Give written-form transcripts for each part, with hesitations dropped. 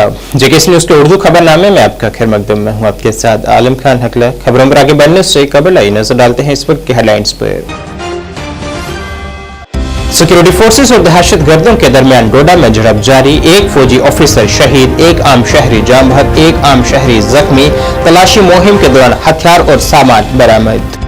आदाब। JKS news के उर्दू खबरनामे में आपका खैर मकदम में हूं आपके साथ आलम खान हकला। खबरों पर आगे बढ़ने से कबल आई नजर डालते हैं इस वक्त के हेडलाइंस पर। सिक्योरिटी फोर्सेस और दहशतगर्दों के दरमियान डोडा में झड़प जारी, एक फौजी ऑफिसर शहीद, एक आम शहरी जाम बहक, एक आम शहरी जख्मी। तलाशी मुहिम के दौरान हथियार और सामान बरामद।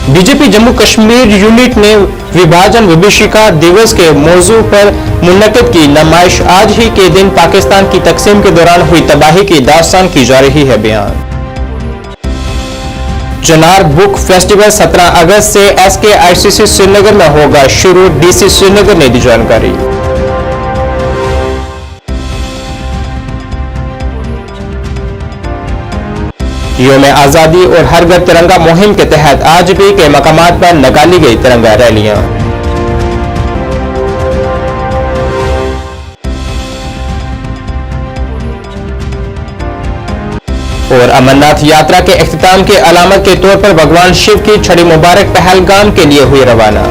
बीजेपी जम्मू कश्मीर यूनिट ने विभाजन विभीषिका दिवस के मौजू पर मुनक्किद की नमाइश। आज ही के दिन पाकिस्तान की तकसीम के दौरान हुई तबाही की दास्तान की जा रही है बयान। चनार बुक फेस्टिवल 17 अगस्त से SKICC श्रीनगर में होगा शुरू, DC श्रीनगर ने दी जानकारी। यौम आजादी और हर घर तिरंगा मुहिम के तहत आज भी कई मकामात पर निकाली गई तिरंगा रैलियां। और अमरनाथ यात्रा के इख्तिताम के अलामत के तौर पर भगवान शिव की छड़ी मुबारक पहलगाम के लिए हुई रवाना।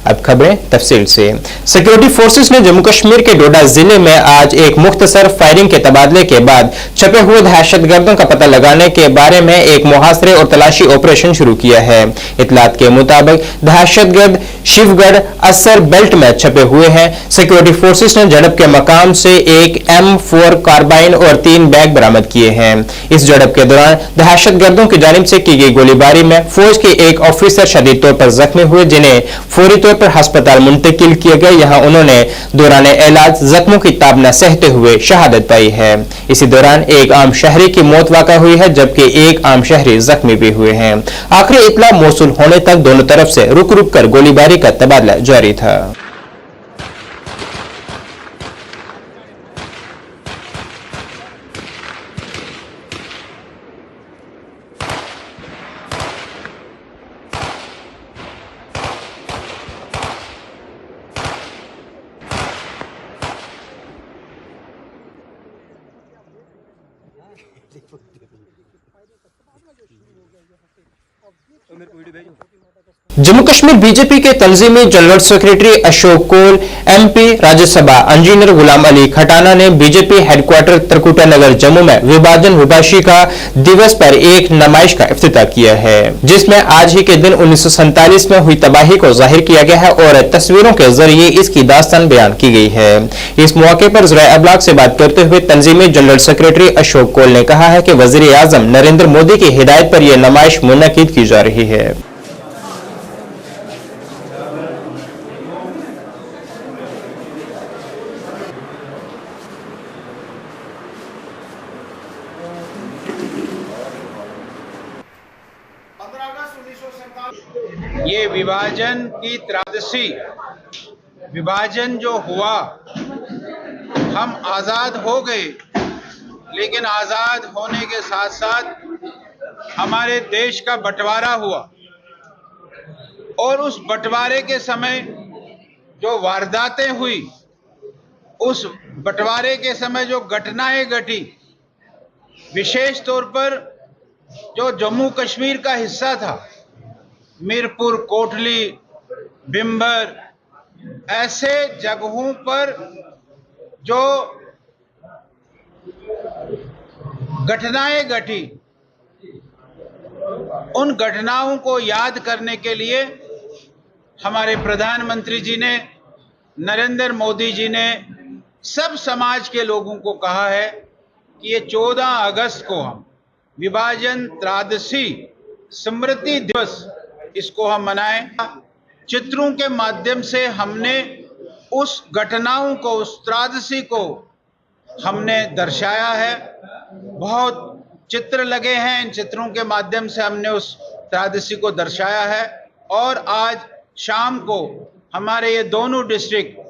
अब खबरें तफसील से। सिक्योरिटी फोर्सेस ने जम्मू कश्मीर के डोडा जिले में आज एक मुख्तसर फायरिंग के तबादले के बाद छपे हुए दहशतगर्दों का पता लगाने के बारे में एक मुहासरे और तलाशी ऑपरेशन शुरू किया है। इतलात के मुताबिक दहशतगर्द शिवगढ़ असर बेल्ट में छपे हुए हैं। सिक्योरिटी फोर्सेस ने झड़प के मकाम से एक M4 कार्बाइन और 3 बैग बरामद किए हैं। इस झड़प के दौरान दहशतगर्दों की जानिब से की गई गोलीबारी में फौज के एक ऑफिसर शदीद तौर पर जख्मी हुए, जिन्हें फौरी तौर पर अस्पताल मुंतकिल किया गया। यहां उन्होंने दौरान इलाज जख्मों की ताब न सहते हुए शहादत पाई है। इसी दौरान एक आम शहरी की मौत वाक़ा हुई है, जबकि एक आम शहरी जख्मी भी हुए हैं। आखिरी इत्तला मौसूल होने तक दोनों तरफ से रुक रुक कर गोलीबारी का तबादला जारी था। जम्मू कश्मीर बीजेपी के तंजीमी जनरल सेक्रेटरी अशोक कोल, MP राज्यसभा इंजीनियर गुलाम अली खटाना ने बीजेपी हेडक्वार्टर तरकुटा नगर जम्मू में विभाजन विभीषिका दिवस पर एक नुमाइश का इफ्तिताह किया है, जिसमें आज ही के दिन 1947 में हुई तबाही को जाहिर किया गया है और तस्वीरों के जरिए इसकी दास्तान बयान की गई है। इस मौके पर ज़राए अबलाग से बात करते हुए तंजीमी जनरल सेक्रेटरी अशोक कोल ने कहा है कि वज़ीर आज़म नरेंद्र मोदी की हिदायत पर यह नुमाइश मुनक्किद की जा रही है। ये विभाजन की त्रासदी, विभाजन जो हुआ, हम आज़ाद हो गए, लेकिन आज़ाद होने के साथ साथ हमारे देश का बंटवारा हुआ और उस बंटवारे के समय जो वारदातें हुई, उस बंटवारे के समय जो घटनाएं घटी, विशेष तौर पर जो जम्मू कश्मीर का हिस्सा था, मीरपुर, कोटली, बिम्बर, ऐसे जगहों पर जो घटनाएं घटी, उन घटनाओं को याद करने के लिए हमारे प्रधानमंत्री जी ने, नरेंद्र मोदी जी ने सब समाज के लोगों को कहा है कि ये 14 अगस्त को हम विभाजन त्रासदी स्मृति दिवस इसको हम मनाएं। चित्रों के माध्यम से हमने उस घटनाओं को, उस त्रासदी को हमने दर्शाया है। बहुत चित्र लगे हैं, इन चित्रों के माध्यम से हमने उस त्रासदी को दर्शाया है। और आज शाम को हमारे ये दोनों डिस्ट्रिक्ट,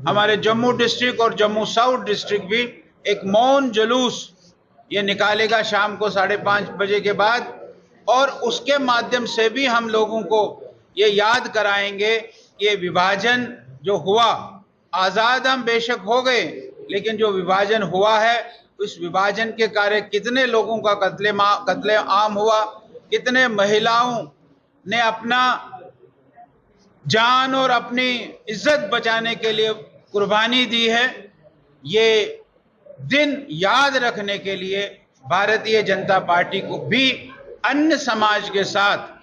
हमारे जम्मू डिस्ट्रिक्ट और जम्मू साउथ डिस्ट्रिक्ट भी एक मौन जुलूस ये निकालेगा शाम को 5:30 बजे के बाद, और उसके माध्यम से भी हम लोगों को ये याद कराएंगे कि ये विभाजन जो हुआ, आज़ाद हम बेशक हो गए, लेकिन जो विभाजन हुआ है उस विभाजन के कार्य कितने लोगों का कत्ले आम हुआ, कितने महिलाओं ने अपना जान और अपनी इज्जत बचाने के लिए कुर्बानी दी है। ये दिन याद रखने के लिए भारतीय जनता पार्टी को भी अन्य समाज के साथ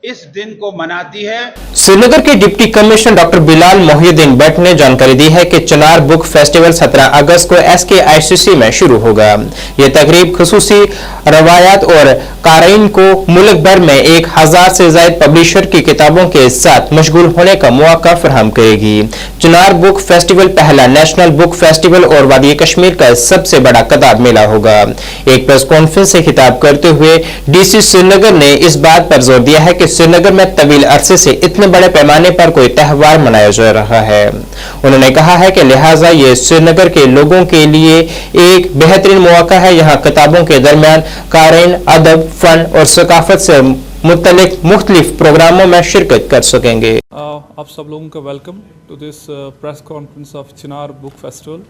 इस दिन को मनाती है। श्रीनगर के deputy commissioner doctor Bilal Mohiuddin Bhatt ने जानकारी दी है कि चिनार बुक फेस्टिवल 17 अगस्त को SKICC में शुरू होगा। यह तकरीब खुसूसी रवायात और क़ारीन को मुल्क भर में 1000 से ज्यादा पब्लिशर की किताबों के साथ मशगूल होने का मौका फराहम करेगी। चिनार बुक फेस्टिवल पहला नेशनल बुक फेस्टिवल और वादी कश्मीर का सबसे बड़ा किताब मेला होगा। एक प्रेस कॉन्फ्रेंस से खिताब करते हुए DC श्रीनगर ने इस बात पर जोर दिया है कि श्रीनगर में तवील अरसे से इतने बड़े पैमाने पर कोई त्यौहार मनाया जा रहा है। उन्होंने कहा है कि लिहाजा ये श्रीनगर के लोगों के लिए एक बेहतरीन मौका है। यहाँ किताबों के दरमियान क़ारीन अदब, फन और सकाफत से मुतल्लिक मुख्तलिफ प्रोग्रामों में शिरकत कर सकेंगे। आप सब लोगों का welcome to this press conference of Chinar book festival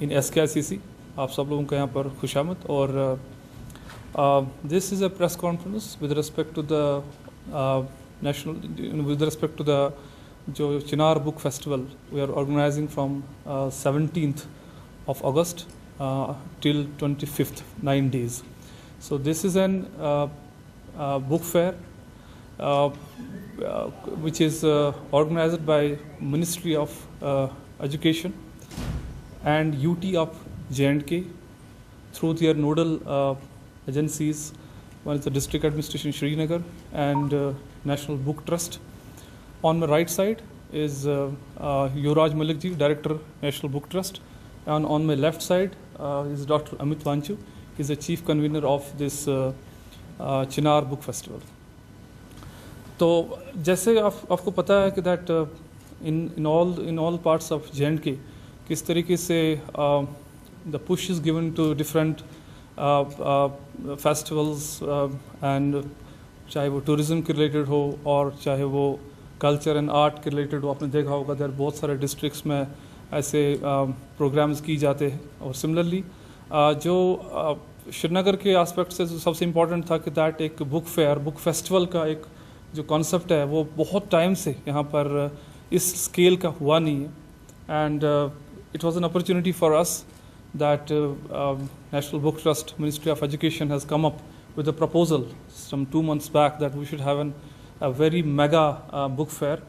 in SKICC। आप सब लोगों का यहाँ पर खुशामद। और this is a press conference with respect to the जो Chinar book festival we are organizing from 17th of August till 25th, 9 days. So this is an book fair which is organized by Ministry of Education and UT of J&K through their nodal agencies. One is the District Administration Srinagar and National Book Trust. On my right side is Yuvraj Malik ji, Director, National Book Trust, and on my left side is Dr. Amit Vanchu. He is the Chief Convener of this Chinar Book Festival. तो जैसे आपको पता है कि that in all parts of J&K किस तरीके से the push is given to different festivals and चाहे वो टूरिज़म के रिलेटेड हो और चाहे वो कल्चर एंड आर्ट के रिलेटेड हो। आपने देखा होगा देयर बहुत सारे डिस्ट्रिक्ट्स में ऐसे प्रोग्राम्स की जाते हैं। और सिमिलरली जो श्रीनगर के एस्पेक्ट से सबसे इम्पॉर्टेंट था कि दैट एक बुक फेयर, बुक फेस्टिवल का एक जो कॉन्सेप्ट है वो बहुत टाइम से यहाँ पर इस स्केल का हुआ नहीं है। And it was an opportunity for us that National Book Trust, Ministry of Education has come up with a proposal some 2 months back that we should have a very mega book fair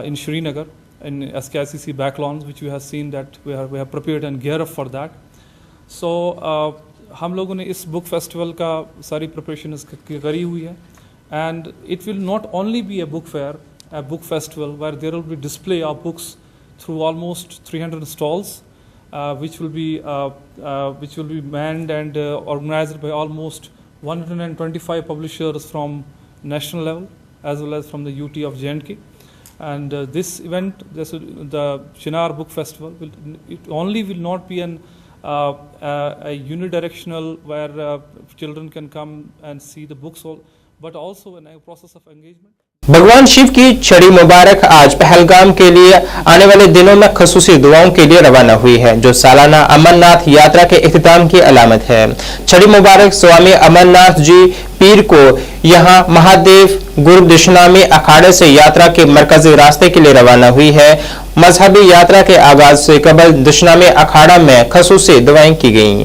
in Srinagar in SKICC backlawns, which we have seen that we have prepared and gear up for that. So हम लोगों ने इस book festival का सारी preparations करी हुई है and it will not only be a book fair, a book festival where there will be display of books through almost 300 stalls. Which will be manned and organized by almost 125 publishers from national level as well as from the UT of J&K. And this event, the Chinar Book Festival, it will not be a unidirectional where children can come and see the books, but also a process of engagement. भगवान शिव की छड़ी मुबारक आज पहलगाम के लिए आने वाले दिनों में खसूसी दुआओं के लिए रवाना हुई है, जो सालाना अमरनाथ यात्रा के इख्तिताम की अलामत है। छड़ी मुबारक स्वामी अमरनाथ जी पीर को यहां महादेव गुरु दशनामी अखाड़े से यात्रा के मरकजी रास्ते के लिए रवाना हुई है। मजहबी यात्रा के आगाज से कबल दशनामी अखाड़ा में खसूसी दुआएं की गईं।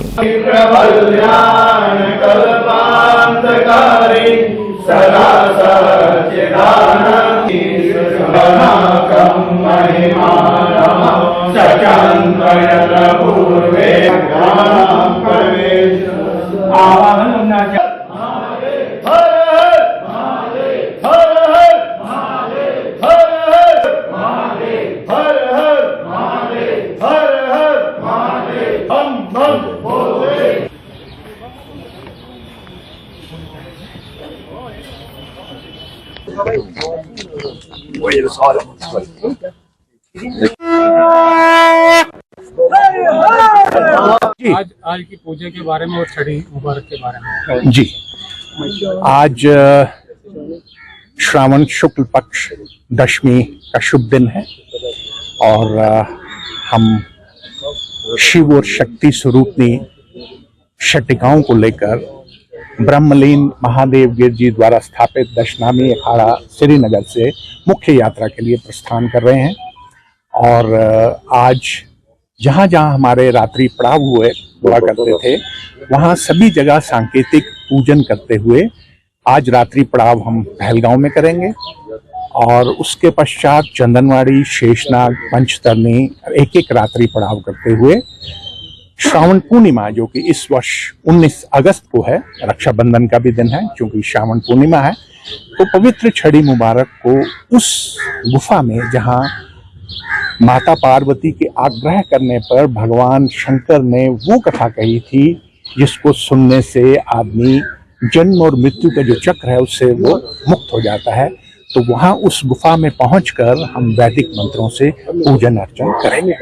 आज की पूजा के बारे में और छड़ी मुबारक के बारे में। जी, आज श्रावण शुक्ल पक्ष दशमी का शुभ दिन है और हम शिव और शक्ति स्वरूपनी शटिकाओं को लेकर ब्रह्मलीन महादेव गिर जी द्वारा स्थापित दशनामी अखाड़ा श्रीनगर से मुख्य यात्रा के लिए प्रस्थान कर रहे हैं। और आज जहां जहां हमारे रात्रि पड़ाव हुआ करते थे, वहां सभी जगह सांकेतिक पूजन करते हुए आज रात्रि पड़ाव हम पहलगांव में करेंगे और उसके पश्चात चंदनवाड़ी, शेषनाग, पंचतरनी एक एक रात्रि पड़ाव करते हुए श्रावण पूर्णिमा, जो कि इस वर्ष 19 अगस्त को है, रक्षाबंधन का भी दिन है क्योंकि श्रावण पूर्णिमा है, तो पवित्र छड़ी मुबारक को उस गुफा में जहां माता पार्वती के आग्रह करने पर भगवान शंकर ने वो कथा कही थी जिसको सुनने से आदमी जन्म और मृत्यु का जो चक्र है उससे वो मुक्त हो जाता है, तो वहां उस गुफा में पहुंचकर हम वैदिक मंत्रों से पूजन अर्चन करेंगे।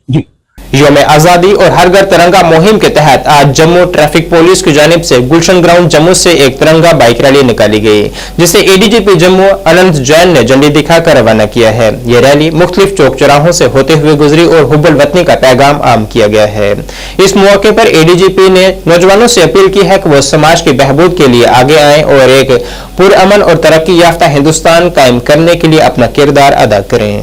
जी। यौम आजादी और हर घर तिरंगा मुहिम के तहत आज जम्मू ट्रैफिक पुलिस की जानिब से गुलशन ग्राउंड जम्मू से एक तिरंगा बाइक रैली निकाली गई, जिसे एडीजीपी जम्मू अनंत जैन ने झंडी दिखाकर रवाना किया है। ये रैली मुख्तलिफ चौक चौराहों से होते हुए गुजरी और हुब्बुल वतनी का पैगाम आम किया गया है। इस मौके पर एडीजीपी ने नौजवानों से अपील की है कि वो समाज की बहबूद के लिए आगे आएं और एक पुरअमन और तरक्की याफ्ता हिंदुस्तान कायम करने के लिए अपना किरदार अदा करें।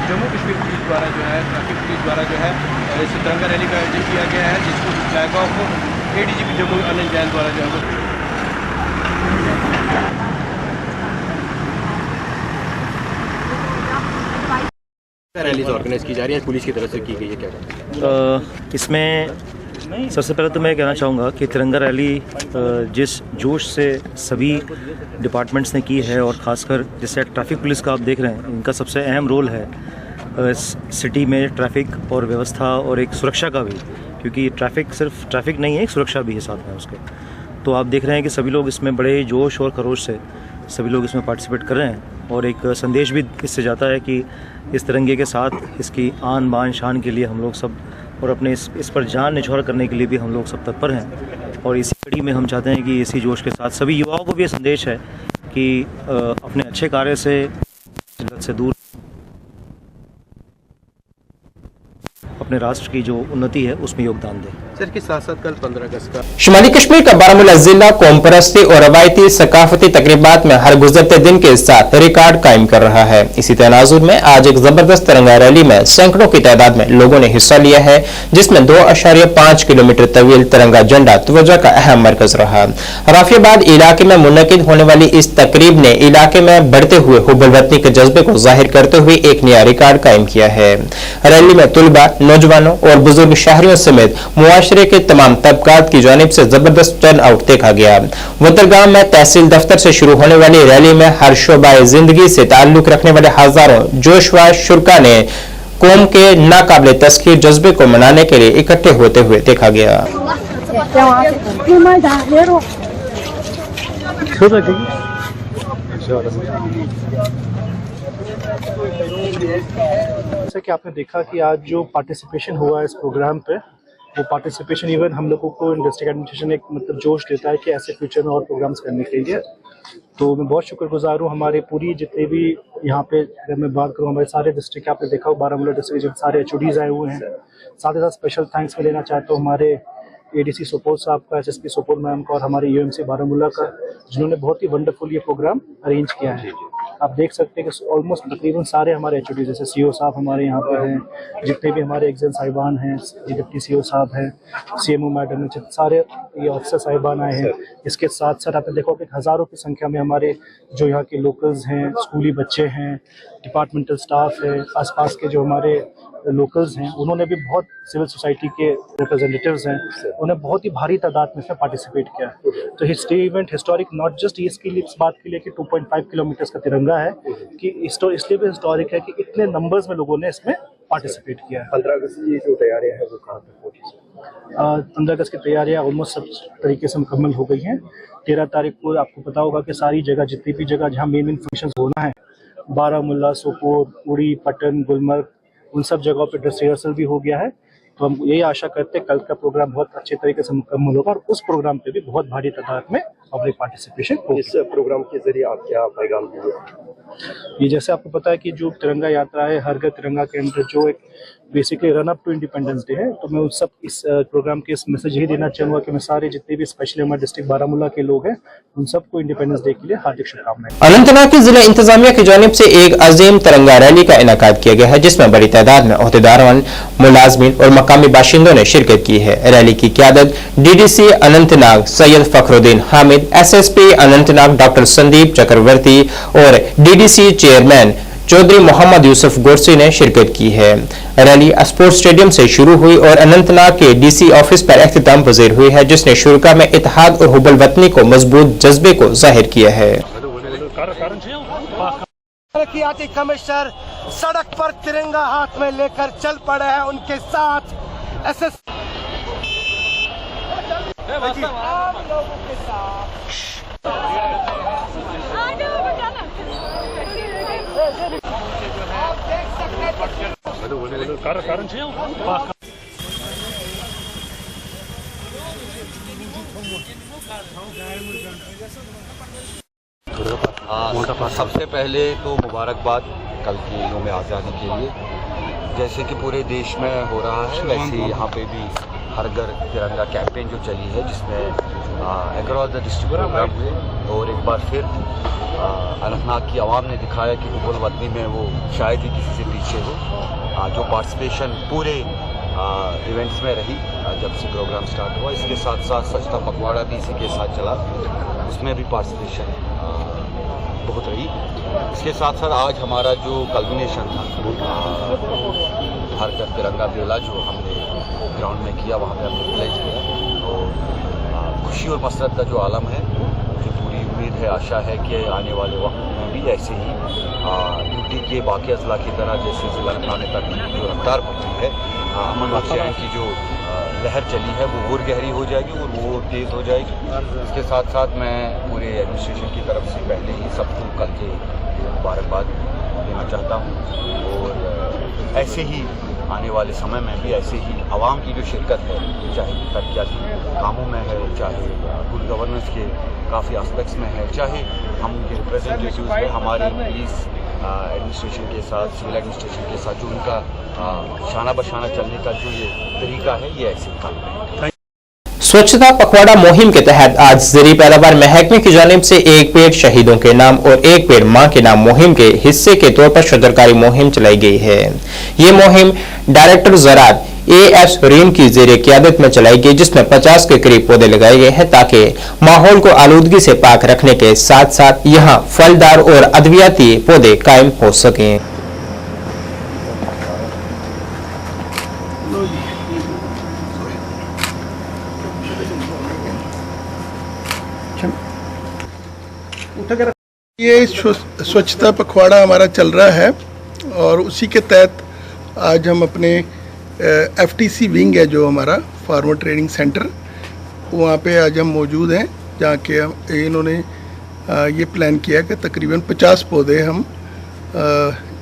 जम्मू कश्मीर पुलिस द्वारा जो है, ट्रैफिक पुलिस द्वारा जो है इस तिरंगा रैली का आयोजन किया गया है, जिसको फ्लैग ऑफ एडीजीपी जम्मू अनंत जैन द्वारा जो है रैली ऑर्गेनाइज की जा रही है, पुलिस की तरफ से की गई है। क्या इसमें सबसे पहले तो मैं कहना चाहूँगा कि तिरंगा रैली जिस जोश से सभी डिपार्टमेंट्स ने की है, और ख़ासकर जैसे ट्रैफिक पुलिस का आप देख रहे हैं, इनका सबसे अहम रोल है सिटी में ट्रैफिक और व्यवस्था और एक सुरक्षा का भी, क्योंकि ट्रैफिक सिर्फ ट्रैफिक नहीं है, एक सुरक्षा भी है साथ में उसके। तो आप देख रहे हैं कि सभी लोग इसमें बड़े जोश और खरोश से सभी लोग इसमें पार्टिसिपेट कर रहे हैं, और एक संदेश भी इससे जाता है कि इस तिरंगे के साथ इसकी आन बान शान के लिए हम लोग सब, और अपने इस पर जान निछावर करने के लिए भी हम लोग सब तत्पर हैं। और इसी कड़ी में हम चाहते हैं कि इसी जोश के साथ सभी युवाओं को भी ये संदेश है कि अपने अच्छे कार्य से दूर अपने राष्ट्र की जो उन्नति है उसमें योगदान दें। सर के साथ साथ कल 15 अगस्त का शुमाली कश्मीर का बारामूला जिला कौम परस्ती और रवायती सकाफती तकरीबात में हर गुजरते दिन के साथ रिकॉर्ड कायम कर रहा है। इसी तनाजुर में आज एक जबरदस्त तिरंगा रैली में सैकड़ों की तादाद में लोगों ने हिस्सा लिया है, जिसमें 2.5 किलोमीटर तवील तिरंगा झंडा तवज्जो का अहम मरकज रहा। राफियाबाद इलाके में मुनकिद होने वाली इस तकरीब ने इलाके में बढ़ते हुए हुब्बुल वतनी के जज्बे को जाहिर करते हुए एक नया रिकॉर्ड कायम किया है। रैली में तुलबा, नौजवानों और बुजुर्ग शहरियों समेत मुआशरे के तमाम तबकात की जानिब से जबरदस्त टर्न आउट देखा गया। वतरगाम में तहसील दफ्तर से शुरू होने वाली रैली में हर शोबाए जिंदगी से ताल्लुक रखने वाले हजारों जोशवा शुरका ने कौम के नाकाबिले तस्खीर जज्बे को मनाने के लिए इकट्ठे होते हुए देखा गया। जैसा कि आपने देखा कि आज जो पार्टिसिपेशन हुआ इस प्रोग्राम पे, वो पार्टिसिपेशन इवन हम लोगों को डिस्ट्रिक्ट एडमिनिस्ट्रेशन एक मतलब जोश देता है कि ऐसे फ्यूचर में और प्रोग्राम्स करने के लिए। तो मैं बहुत शुक्रगुजार हूँ हमारे पूरी जितने भी यहाँ पे, अगर मैं बात करूँ हमारे सारे डिस्ट्रिक्ट, आपने देखा बारामूला डिस्ट्रिक्ट जब सारे HODs आए हुए हैं। साथ ही साथ स्पेशल थैंक्स मैं देना चाहता हूँ हमारे ADC सोपोर साहब का, SSP सोपोर मैम का, और हमारे UMC बारामूला का, जिन्होंने बहुत ही वंडरफुल ये प्रोग्राम अरेंज किया है। आप देख सकते हैं कि ऑलमोस्ट तकरीबन सारे हमारे HOD जैसे CO साहब हमारे यहाँ पे हैं, जितने भी हमारे एग्जाम साहिबान हैं, डिप्टी CO साहब हैं, CMO मैडम हैं, सारे ये ऑफिसर साहिबान आए हैं। इसके साथ साथ आपने देखा कि हज़ारों की संख्या में हमारे जो यहाँ के लोकल्स हैं, स्कूली बच्चे हैं, डिपार्टमेंटल स्टाफ है, आसपास के जो हमारे लोकल्स हैं, उन्होंने भी बहुत, सिविल सोसाइटी के रिप्रेजेंटेटिव्स हैं, उन्होंने बहुत ही भारी तादाद में इसमें पार्टिसिपेट किया। तो history event historic not just इसके लिए, इस बात के लिए कि 2.5 किलोमीटर का तिरंगा है, कि इसलिए भी हिस्टोरिक है कि इतने नंबर्स में लोगों ने इसमें पार्टिसिपेट किया है। 15 अगस्त की जो तैयारियां हैं वो कहाँ तक पहुंची? 15 अगस्त की तैयारियां ऑलमोस्ट सब तरीके से मुकम्मल हो गई हैं। 13 तारीख को आपको पता होगा कि सारी जगह, जितनी भी जगह जहाँ मेन फंक्शन होना है, बारामूला, सोपोर, उड़ी, पटन, गुलमर्ग, उन सब जगहों पे ड्रेस रिहर्सल भी हो गया है। तो हम यही आशा करते हैं कल का प्रोग्राम बहुत अच्छे तरीके से मुकम्मल होगा और उस प्रोग्राम पे भी बहुत भारी तादाद में पब्लिक पार्टिसिपेशन होगी। इस प्रोग्राम के जरिए आप क्या पैगाम देंगे? ये जैसे आपको पता है कि जो तिरंगा यात्रा है, हर घर तिरंगा के अंदर जो एक basically run up to Independence Day है, तो मैं उन सब इस प्रोग्राम के इस मैसेज यही देना चाहूंगा कि मैं सारे जितने भी स्पेशली हमारे डिस्ट्रिक्ट बारामूला के लोग हैं उन सबको इंडिपेंडेंस डे के लिए हार्दिक शुभकामनाएं। अनंतनाग की जिला इंतजामिया की जानिब से एक अजीम तिरंगा रैली का इनेकाद किया गया है, जिसमें बड़ी तादाद में ओहदेदारों, मुलाजमीन और मकामी बाशिंदों ने शिरकत की है। रैली की क़यादत DDC Anantnag Syed Fakhruddin Hamid, SSP Anantnag doctor Sandeep Chakravarti और डीडीसी चेयरमैन चौधरी मोहम्मद यूसुफ गोरसी ने शिरकत की है। रैली स्पोर्ट्स स्टेडियम से शुरू हुई और अनंतनाग के डीसी ऑफिस पर इख्तिताम पजीर हुई है, जिसने शुरुका में इत्तेहाद और हुब्बुल वतनी को मजबूत जज्बे को जाहिर किया है। तरक्याती कमिश्नर सड़क पर तिरंगा हाथ में लेकर चल पड़े हैं, उनके साथ एसएस आम लोगों के सबसे पहले तो मुबारकबाद कल की यौम आज़ादी के लिए। जैसे कि पूरे देश में हो रहा है, वैसे यहाँ पे भी हर घर तिरंगा कैंपेन जो चली है, जिसमें अक्रॉस द डिस्ट्रिक्ट प्रोग्राम हुए और एक बार फिर अनंतनाग की आवाम ने दिखाया कि हुब्बुल वतनी में वो शायद ही किसी से पीछे हो। जो पार्टिसिपेशन पूरे इवेंट्स में रही जब से प्रोग्राम स्टार्ट हुआ, इसके साथ साथ सस्ता पखवाड़ा भी इसी के साथ चला, उसमें भी पार्टिसिपेशन बहुत रही। इसके साथ साथ आज हमारा जो कल्बिनेशन था हर घर तिरंगा बेला जो हमने ग्राउंड में किया, वहाँ पे हमने प्लेज किया और खुशी और मसरत का जो आलम है, मुझे पूरी उम्मीद है, आशा है कि आने वाले वक्त में भी ऐसे ही यूटी के बाकी अजला की तरह जैसे ज़िला थाने तक जो रफ्तार पहुँची है, अमन और चैन की जो लहर चली है वो और गहरी हो जाएगी और वो तेज़ हो जाएगी। इसके साथ साथ मैं पूरे एडमिनिस्ट्रेशन की तरफ से पहले ही सबको कल के मुबारकबाद देना चाहता हूँ और ऐसे ही आने वाले समय में भी ऐसे ही आवाम की जो शिरकत है, चाहे तरक्याती कामों में है, चाहे गुड गवर्नेंस के काफ़ी एस्पेक्ट्स में है, चाहे हम उनके रिप्रेजेंटेटिव्स में हमारी पुलिस एडमिनिस्ट्रेशन के साथ, सिविल एडमिनिस्ट्रेशन के साथ जो उनका शाना बशाना चलने का जो ये तरीका है, ये ऐसे काम है। स्वच्छता पखवाड़ा मुहिम के तहत आज ज़री पैदावार महकमे की जानिब से एक पेड़ शहीदों के नाम और एक पेड़ मां के नाम मुहिम के हिस्से के तौर पर शजरकारी मुहिम चलाई गई है। ये मुहिम डायरेक्टर ज़राअत AS रीम की ज़ेरे क़यादत में चलाई गई, जिसमें 50 के करीब पौधे लगाए गए हैं ताकि माहौल को आलूदगी से पाक रखने के साथ साथ यहाँ फलदार और अद्वियाती पौधे कायम हो सकें। ये स्वच्छता पखवाड़ा हमारा चल रहा है और उसी के तहत आज हम अपने FTC विंग है जो हमारा फार्मर ट्रेनिंग सेंटर, वहाँ पे आज हम मौजूद हैं, जहाँ के इन्होंने ये प्लान किया कि तकरीबन 50 पौधे हम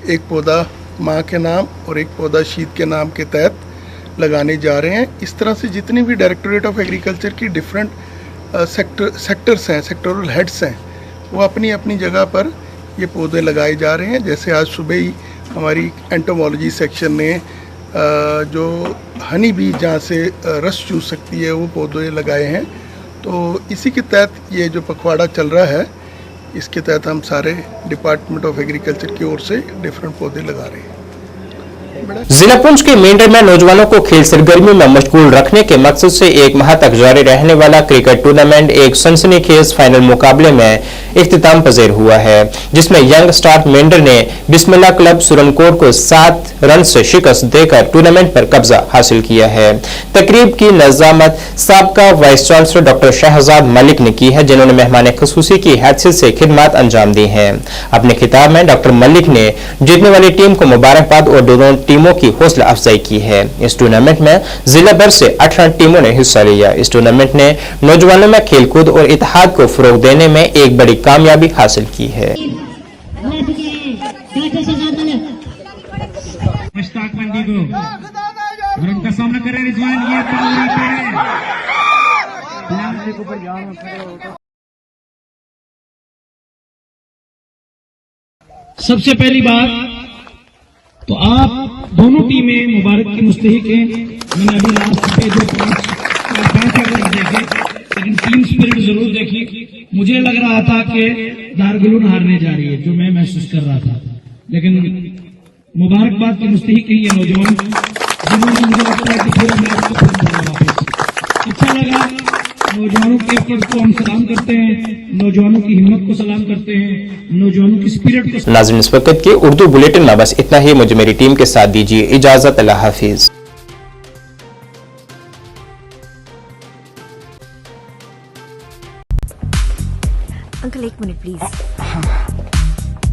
एक पौधा माँ के नाम और एक पौधा शहीद के नाम के तहत लगाने जा रहे हैं। इस तरह से जितनी भी डायरेक्टोरेट ऑफ एग्रीकल्चर की डिफरेंट सेक्टर्स हैं, सेक्टोरल हेड्स हैं, वो अपनी अपनी जगह पर ये पौधे लगाए जा रहे हैं। जैसे आज सुबह ही हमारी एंटोमोलॉजी सेक्शन ने जो हनी बी जहाँ से रस चूस सकती है वो पौधे लगाए हैं। तो इसी के तहत ये जो पखवाड़ा चल रहा है, इसके तहत हम सारे डिपार्टमेंट ऑफ एग्रीकल्चर की ओर से डिफरेंट पौधे लगा रहे हैं। जिला पुंछ के मेंढर में नौजवानों को खेल सरगर्मी में मशगूल रखने के मकसद से एक माह तक जारी रहने वाला क्रिकेट टूर्नामेंट एक सनसनीखेज फाइनल मुकाबले में इख्तिताम पजीर हुआ है, जिसमें यंग स्टार मेंढर ने बिस्मिल्लाह क्लब सुरनकोट को 7 रन से शिकस्त देकर टूर्नामेंट पर कब्जा हासिल किया है। तकरीब की नजामत साबका vice chancellor doctor Shahzad Malik ने की है, जिन्होंने मेहमान खुसूसी की हैसियत से खिदमत अंजाम दी हैं। अपने खिताब में डॉक्टर मलिक ने जीतने वाली टीम को मुबारकबाद और दोनों टीमों की हौसला अफजाई की है। इस टूर्नामेंट में जिला भर से 18 टीमों ने हिस्सा लिया। इस टूर्नामेंट ने नौजवानों में खेलकूद और इत्तेहाद को फरोग देने में एक बड़ी कामयाबी हासिल की है। मुश्ताक मंडी को और उनका सामना करें रिजवान, ये सबसे पहली बात तो आप दोनों टीमें मुबारक की मुस्तहिक हैं। मैंने अभी लास्ट पे जो 5 ओवर देखे, लेकिन टीम स्पिरिट जरूर देखी। मुझे लग रहा था कि दारगुलून हारने जा रही है, जो मैं महसूस कर रहा था, लेकिन मुबारकबाद की मुस्तहिक है ये नौजवान, जिन्होंने मुझे लगता है कि पूरा मैच को वापस अच्छा लगा। नौजवानों के एफर्ट को हम सलाम करते हैं, नौजवानों की हिम्मत को सलाम करते हैं, नौजवानों की स्पिरिट को। नाज़रीन, इस वक्त के उर्दू बुलेटिन में बस इतना ही। मुझे मेरी टीम के साथ दीजिए इजाजत। अल्लाह हाफिज।